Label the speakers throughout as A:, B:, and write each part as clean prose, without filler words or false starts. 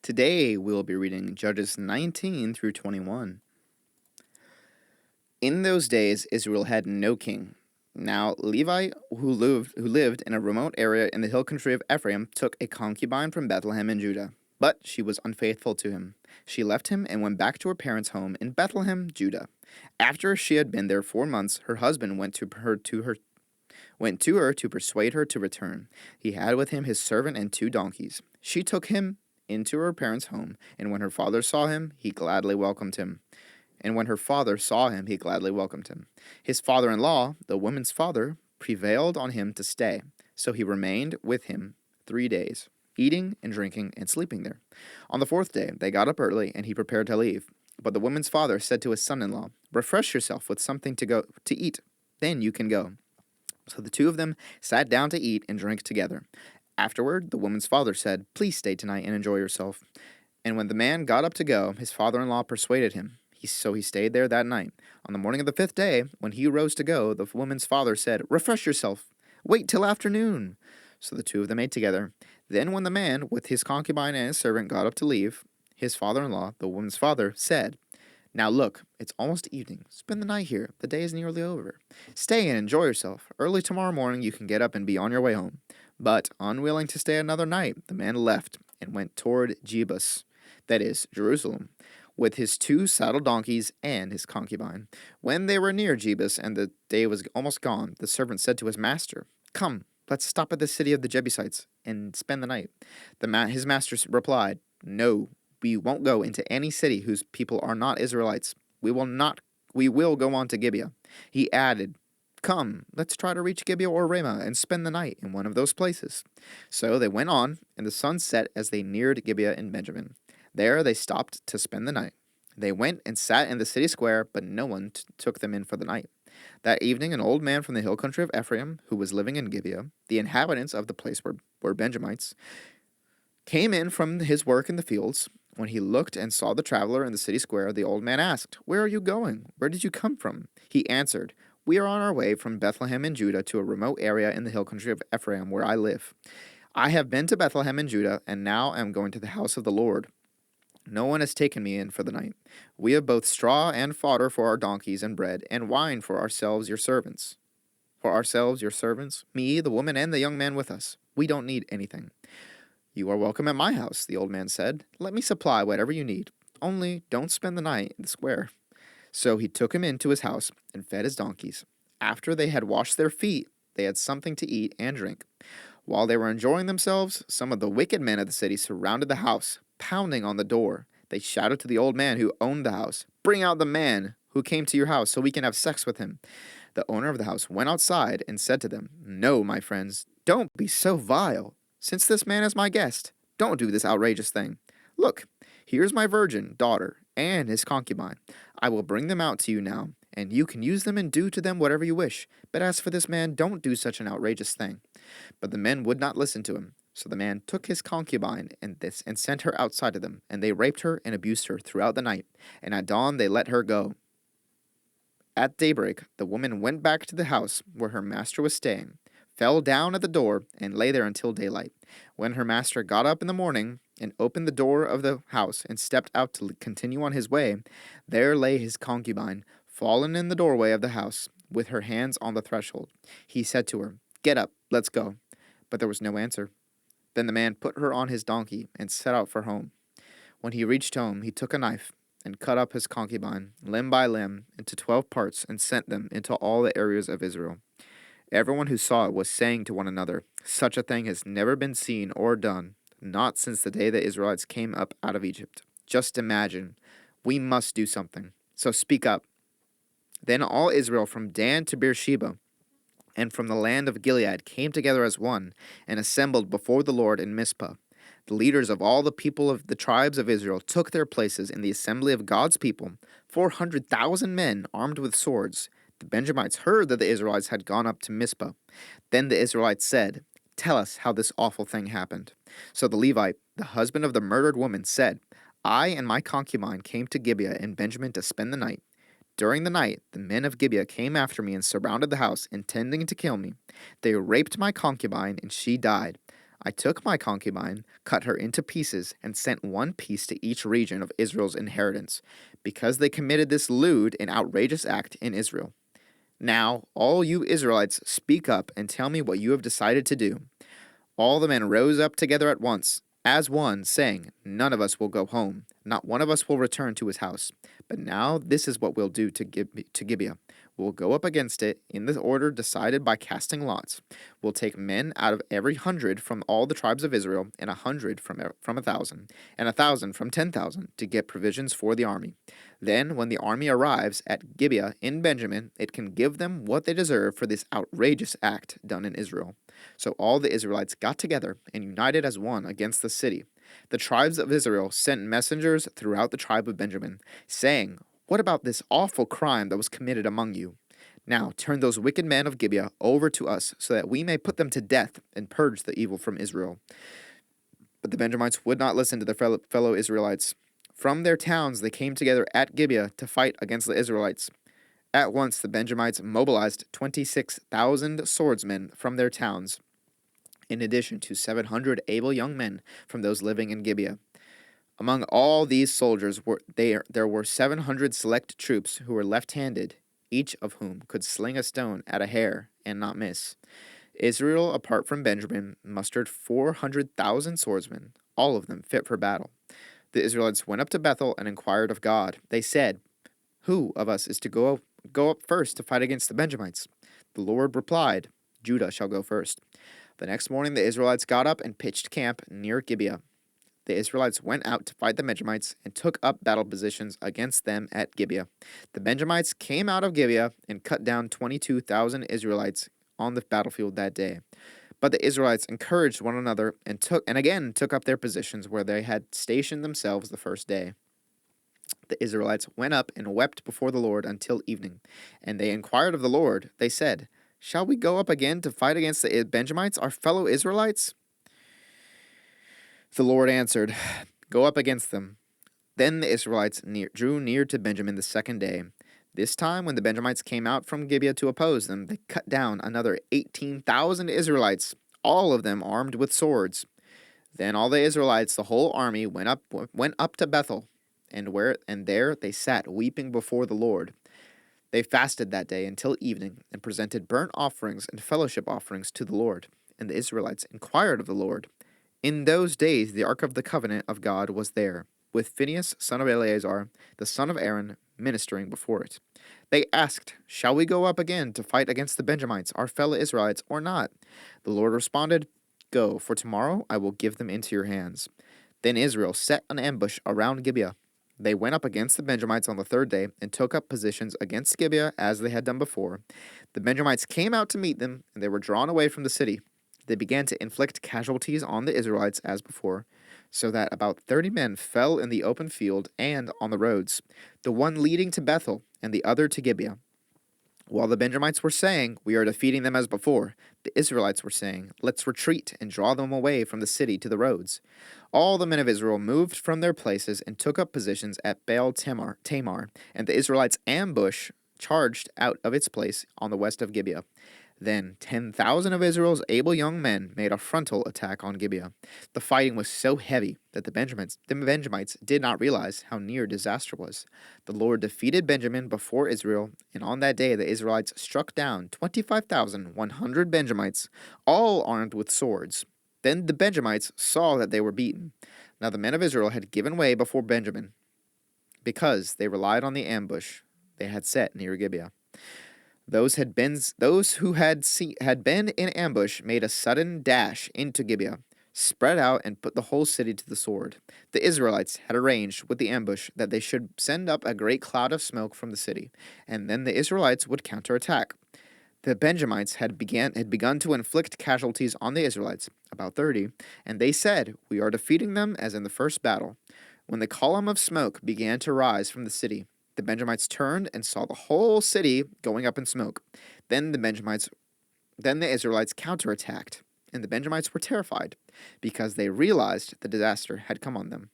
A: Today we'll be reading Judges 19 through 21. In those days, Israel had no king. Now, Levite, who lived in a remote area in the hill country of Ephraim, took a concubine from Bethlehem in Judah. But she was unfaithful to him. She left him and went back to her parents' home in Bethlehem, Judah. After she had been there 4 months, her husband went to her to persuade her to return. He had with him his servant and 2 donkeys. She took him into her parents' home, and when her father saw him, he gladly welcomed him. His father-in-law, the woman's father, prevailed on him to stay, so he remained with him 3 days, eating and drinking and sleeping there. On the 4th day, they got up early, and he prepared to leave. But the woman's father said to his son-in-law, "Refresh yourself with something to eat, then you can go." So the 2 of them sat down to eat and drink together. Afterward, the woman's father said, "Please stay tonight and enjoy yourself." And when the man got up to go, his father-in-law persuaded him. So he stayed there that night. On the morning of the 5th day, when he rose to go, the woman's father said, "Refresh yourself. Wait till afternoon." So the 2 of them ate together. Then when the man, with his concubine and his servant, got up to leave, his father-in-law, the woman's father, said, "Now look, it's almost evening. Spend the night here. The day is nearly over. Stay and enjoy yourself. Early tomorrow morning you can get up and be on your way home." But, unwilling to stay another night, the man left and went toward Jebus, that is, Jerusalem, with his 2 saddled donkeys and his concubine. When they were near Jebus and the day was almost gone, the servant said to his master, "Come, let's stop at the city of the Jebusites and spend the night." His master replied, "No, we won't go into any city whose people are not Israelites. We will go on to Gibeah." He added, "Come, let's try to reach Gibeah or Ramah and spend the night in one of those places." So they went on, and the sun set as they neared Gibeah in Benjamin. There they stopped to spend the night. They went and sat in the city square, but no one took them in for the night. That evening an old man from the hill country of Ephraim, who was living in Gibeah, the inhabitants of the place were Benjamites, came in from his work in the fields. When he looked and saw the traveler in the city square, the old man asked, "Where are you going? Where did you come from?" He answered, "We are on our way from Bethlehem in Judah to a remote area in the hill country of Ephraim where I live. I have been to Bethlehem in Judah, and now am going to the house of the Lord. No one has taken me in for the night. We have both straw and fodder for our donkeys and bread and wine for ourselves, your servants. Me, the woman, and the young man with us. We don't need anything." "You are welcome at my house," the old man said. "Let me supply whatever you need. Only don't spend the night in the square." So he took him into his house and fed his donkeys. After they had washed their feet, they had something to eat and drink. While they were enjoying themselves, some of the wicked men of the city surrounded the house, pounding on the door. They shouted to the old man who owned the house, "Bring out the man who came to your house so we can have sex with him." The owner of the house went outside and said to them, "No, my friends, don't be so vile. Since this man is my guest, don't do this outrageous thing. Look, here's my virgin daughter and his concubine. I will bring them out to you now, and you can use them and do to them whatever you wish. But as for this man, don't do such an outrageous thing." But the men would not listen to him. So the man took his concubine and sent her outside to them, and they raped her and abused her throughout the night, and at dawn they let her go. At daybreak, the woman went back to the house where her master was staying, fell down at the door, and lay there until daylight. When her master got up in the morning and opened the door of the house and stepped out to continue on his way, there lay his concubine, fallen in the doorway of the house, with her hands on the threshold. He said to her, "Get up, let's go." But there was no answer. Then the man put her on his donkey and set out for home. When he reached home, he took a knife and cut up his concubine, limb by limb, into 12 parts and sent them into all the areas of Israel. Everyone who saw it was saying to one another, "Such a thing has never been seen or done, not since the day the Israelites came up out of Egypt. Just imagine. We must do something. So speak up." Then all Israel from Dan to Beersheba and from the land of Gilead came together as one, and assembled before the Lord in Mizpah. The leaders of all the people of the tribes of Israel took their places in the assembly of God's people, 400,000 men armed with swords. The Benjamites heard that the Israelites had gone up to Mizpah. Then the Israelites said, "Tell us how this awful thing happened." So the Levite, the husband of the murdered woman, said, "I and my concubine came to Gibeah in Benjamin to spend the night. During the night, the men of Gibeah came after me and surrounded the house, intending to kill me. They raped my concubine, and she died. I took my concubine, cut her into pieces, and sent one piece to each region of Israel's inheritance, because they committed this lewd and outrageous act in Israel. Now, all you Israelites, speak up and tell me what you have decided to do." All the men rose up together at once, as one, saying, "None of us will go home, not one of us will return to his house. But now this is what we'll do to Gibeah. We'll go up against it in the order decided by casting lots. We'll take men out of every 100 from all the tribes of Israel, and 100 from 1,000, and 1,000 from 10,000, to get provisions for the army. Then, when the army arrives at Gibeah in Benjamin, it can give them what they deserve for this outrageous act done in Israel." So all the Israelites got together and united as one against the city. The tribes of Israel sent messengers throughout the tribe of Benjamin, saying, "What about this awful crime that was committed among you? Now turn those wicked men of Gibeah over to us, so that we may put them to death and purge the evil from Israel." But the Benjamites would not listen to their fellow Israelites. From their towns they came together at Gibeah to fight against the Israelites. At once the Benjamites mobilized 26,000 swordsmen from their towns, in addition to 700 able young men from those living in Gibeah. Among all these soldiers there were 700 select troops who were left-handed, each of whom could sling a stone at a hair and not miss. Israel, apart from Benjamin, mustered 400,000 swordsmen, all of them fit for battle. The Israelites went up to Bethel and inquired of God. They said, "Who of us is to go up first to fight against the Benjamites?" The Lord replied, "Judah shall go first." The next morning the Israelites got up and pitched camp near Gibeah. The Israelites went out to fight the Benjamites and took up battle positions against them at Gibeah. The Benjamites came out of Gibeah and cut down 22,000 Israelites on the battlefield that day. But the Israelites encouraged one another and again took up their positions where they had stationed themselves the first day. The Israelites went up and wept before the Lord until evening, and they inquired of the Lord. They said, "Shall we go up again to fight against the Benjamites, our fellow Israelites?" The Lord answered, "Go up against them." Then the Israelites drew near to Benjamin the second day. This time, when the Benjamites came out from Gibeah to oppose them, they cut down another 18,000 Israelites, all of them armed with swords. Then all the Israelites, the whole army, went up to Bethel, and there they sat weeping before the Lord. They fasted that day until evening, and presented burnt offerings and fellowship offerings to the Lord. And the Israelites inquired of the Lord. In those days the ark of the covenant of God was there, with Phinehas, son of Eleazar, the son of Aaron, ministering before it. They asked, "Shall we go up again to fight against the Benjamites, our fellow Israelites, or not?" The Lord responded, "Go, for tomorrow I will give them into your hands." Then Israel set an ambush around Gibeah. They went up against the Benjamites on the third day and took up positions against Gibeah as they had done before. The Benjamites came out to meet them, and they were drawn away from the city. They began to inflict casualties on the Israelites as before, so that about 30 men fell in the open field and on the roads, the one leading to Bethel and the other to Gibeah. While the Benjamites were saying, "We are defeating them as before," the Israelites were saying, "Let's retreat and draw them away from the city to the roads." All the men of Israel moved from their places and took up positions at Baal Tamar, and the Israelites' ambush charged out of its place on the west of Gibeah. Then 10,000 of Israel's able young men made a frontal attack on Gibeah. The fighting was so heavy that the Benjamites did not realize how near disaster was. The Lord defeated Benjamin before Israel, and on that day the Israelites struck down 25,100 Benjamites, all armed with swords. Then the Benjamites saw that they were beaten. Now the men of Israel had given way before Benjamin, because they relied on the ambush they had set near Gibeah. Those who had been in ambush made a sudden dash into Gibeah, spread out, and put the whole city to the sword. The Israelites had arranged with the ambush that they should send up a great cloud of smoke from the city, and then the Israelites would counterattack. The Benjamites had begun to inflict casualties on the Israelites, about 30, and they said, "We are defeating them as in the first battle." When the column of smoke began to rise from the city, the Benjamites turned and saw the whole city going up in smoke. Then the Israelites counterattacked, and the Benjamites were terrified, because they realized that disaster had come on them.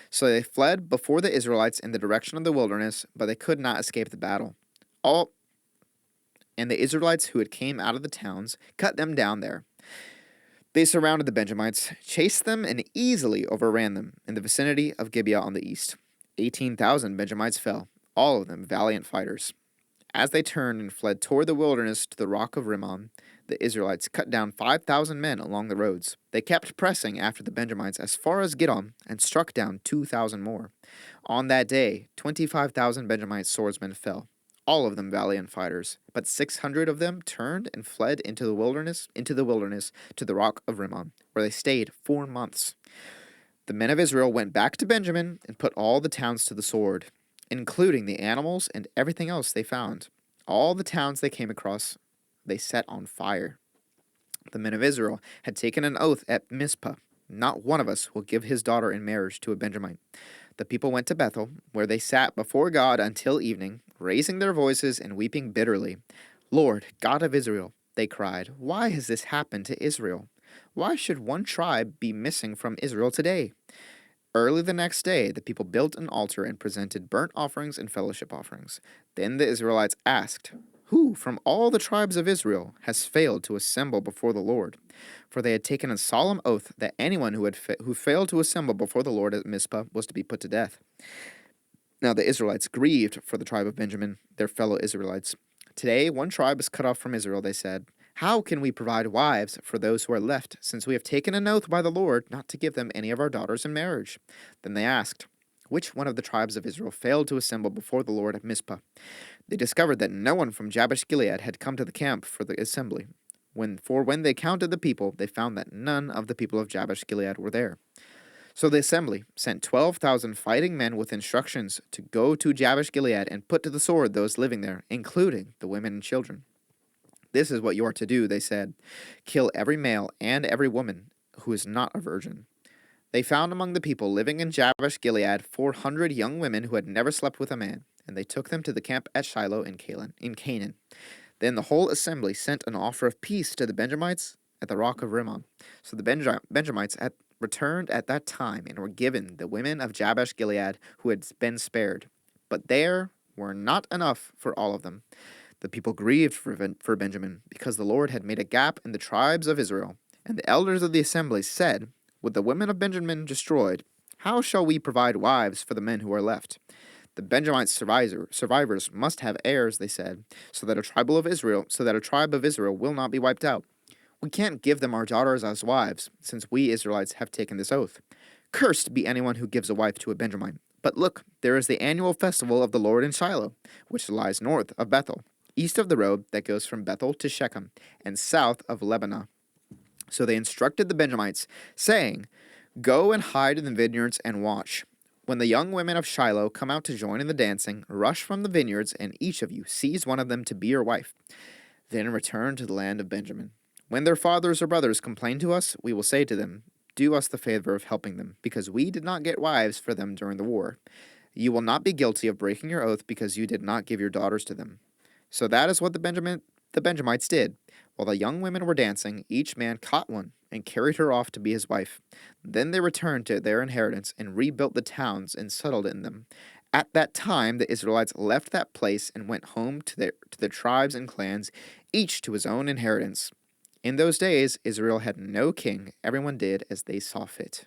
A: So they fled before the Israelites in the direction of the wilderness, but they could not escape the battle. And the Israelites who had came out of the towns cut them down there. They surrounded the Benjamites, chased them, and easily overran them in the vicinity of Gibeah on the east. 18,000 Benjamites fell, all of them valiant fighters. As they turned and fled toward the wilderness to the rock of Rimmon, the Israelites cut down 5,000 men along the roads. They kept pressing after the Benjamites as far as Gidom and struck down 2,000 more. On that day, 25,000 Benjamite swordsmen fell, all of them valiant fighters, but 600 of them turned and fled into the wilderness to the rock of Rimmon, where they stayed 4 months. The men of Israel went back to Benjamin and put all the towns to the sword, including the animals and everything else they found. All the towns they came across, they set on fire. The men of Israel had taken an oath at Mizpah. Not one of us will give his daughter in marriage to a Benjamite. The people went to Bethel, where they sat before God until evening, raising their voices and weeping bitterly. Lord, God of Israel, they cried, why has this happened to Israel? Why should one tribe be missing from Israel today? Early the next day, the people built an altar and presented burnt offerings and fellowship offerings. Then the Israelites asked, who from all the tribes of Israel has failed to assemble before the Lord? For they had taken a solemn oath that anyone who failed to assemble before the Lord at Mizpah was to be put to death. Now the Israelites grieved for the tribe of Benjamin, their fellow Israelites. Today, one tribe is cut off from Israel, they said. How can we provide wives for those who are left, since we have taken an oath by the Lord not to give them any of our daughters in marriage? Then they asked, which one of the tribes of Israel failed to assemble before the Lord at Mizpah? They discovered that no one from Jabesh-Gilead had come to the camp for the assembly. When they counted the people, they found that none of the people of Jabesh-Gilead were there. So the assembly sent 12,000 fighting men with instructions to go to Jabesh-Gilead and put to the sword those living there, including the women and children. This is what you are to do, they said. Kill every male and every woman who is not a virgin. They found among the people living in Jabesh-Gilead 400 young women who had never slept with a man, and they took them to the camp at Shiloh in Canaan. Then the whole assembly sent an offer of peace to the Benjamites at the rock of Rimmon. So the Benjamites returned at that time and were given the women of Jabesh-Gilead who had been spared. But there were not enough for all of them. The people grieved for Benjamin because the Lord had made a gap in the tribes of Israel. And the elders of the assembly said, with the women of Benjamin destroyed, how shall we provide wives for the men who are left? The Benjamite survivors must have heirs, they said, so that a tribe of Israel will not be wiped out. We can't give them our daughters as wives, since we Israelites have taken this oath. Cursed be anyone who gives a wife to a Benjamite. But look, there is the annual festival of the Lord in Shiloh, which lies north of Bethel, east of the road that goes from Bethel to Shechem, and south of Lebanah. So they instructed the Benjamites, saying, go and hide in the vineyards and watch. When the young women of Shiloh come out to join in the dancing, rush from the vineyards, and each of you seize one of them to be your wife. Then return to the land of Benjamin. When their fathers or brothers complain to us, we will say to them, do us the favor of helping them, because we did not get wives for them during the war. You will not be guilty of breaking your oath because you did not give your daughters to them. So that is what the Benjamites did. While the young women were dancing, each man caught one and carried her off to be his wife. Then they returned to their inheritance and rebuilt the towns and settled in them. At that time, the Israelites left that place and went home to their tribes and clans, each to his own inheritance. In those days, Israel had no king. Everyone did as they saw fit.